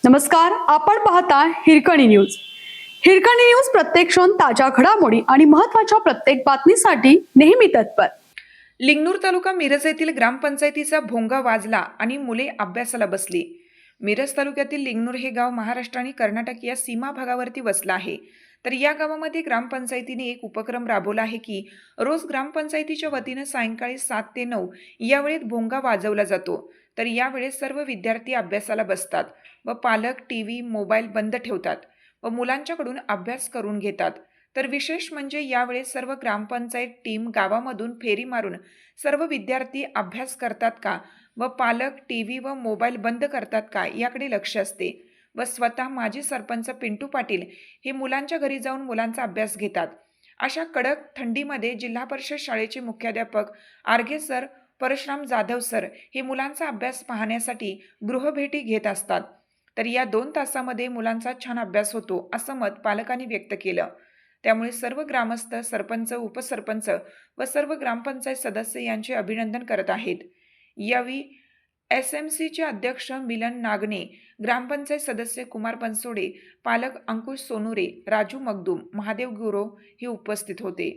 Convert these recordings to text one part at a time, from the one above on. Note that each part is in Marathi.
नमस्कार, आपण पाहता हिरकणी न्यूज. हिरकणी न्यूज प्रत्येक क्षण ताज्या घडामोडी आणि महत्त्वाच्या प्रत्येक बातमीसाठी नेहमी तत्पर. लिंगणूर तालुका मिरज येथील ग्रामपंचायतीचा भोंगा वाजला आणि मुले अभ्यासाला बसली. मिरज तालुक्यातील लिंगणूर हे गाव महाराष्ट्र आणि कर्नाटक या सीमा भागावरती वसलं आहे. तर या गावामध्ये ग्रामपंचायतीने एक उपक्रम राबवला आहे की रोज ग्रामपंचायतीच्या वतीनं सायंकाळी 7 ते 9 या वेळेत भोंगा वाजवला जातो. तर यावेळेस सर्व विद्यार्थी अभ्यासाला बसतात व पालक टीव्ही मोबाईल बंद ठेवतात व मुलांच्याकडून अभ्यास करून घेतात. तर विशेष म्हणजे यावेळेस सर्व ग्रामपंचायत टीम गावामधून फेरी मारून सर्व विद्यार्थी अभ्यास करतात का व पालक टीव्ही व मोबाईल बंद करतात का याकडे लक्ष असते. व स्वतः माजी सरपंच पिंटू पाटील हे मुलांच्या घरी जाऊन मुलांचा अभ्यास घेतात. अशा कडक थंडीमध्ये जिल्हा परिषद शाळेचे मुख्याध्यापक आर्घे सर, परशुराम जाधव सर हे मुलांचा अभ्यास पाहण्यासाठी गृहभेटी घेत असतात. तर या 2 तासामध्ये मुलांचा छान अभ्यास होतो असं मत पालकांनी व्यक्त केलं. त्यामुळे सर्व ग्रामस्थ, सरपंच, उपसरपंच व सर्व ग्रामपंचायत सदस्य यांचे अभिनंदन करत आहेत. यावेळी SMCचे अध्यक्ष मिलन नागणे, ग्रामपंचायत सदस्य कुमार बनसोडे, पालक अंकुश सोनुरे, राजू मगदूम, महादेव गुरो हे उपस्थित होते.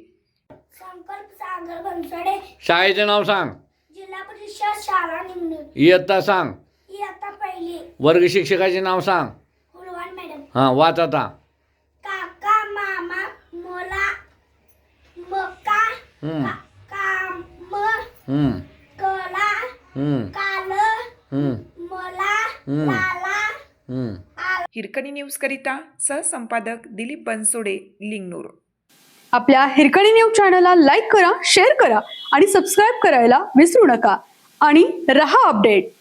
संकल्प सागर बनसोडे, शाळेचे नाव सांग. जिल्हा परिषद शाळा लिंगणूर, इयत्ता सांग. इयत्ता पहिली, वर्ग शिक्षकाचे नाव सांग. हुलवान मॅडम. हां, वाच आता. काका, मामा, मोला, मका, हम्म, काम, हम्म, कला, हम्म, काल, हम्म, मला, हम्म. लाला. हिरकणी न्यूज करिता सहसंपादक दिलीप बनसोडे, लिंगणूर. आपल्या हिरकणी न्यूज चॅनलला लाईक करा, शेअर करा आणि सबस्क्राईब करायला विसरू नका. आणि रहा अपडेट.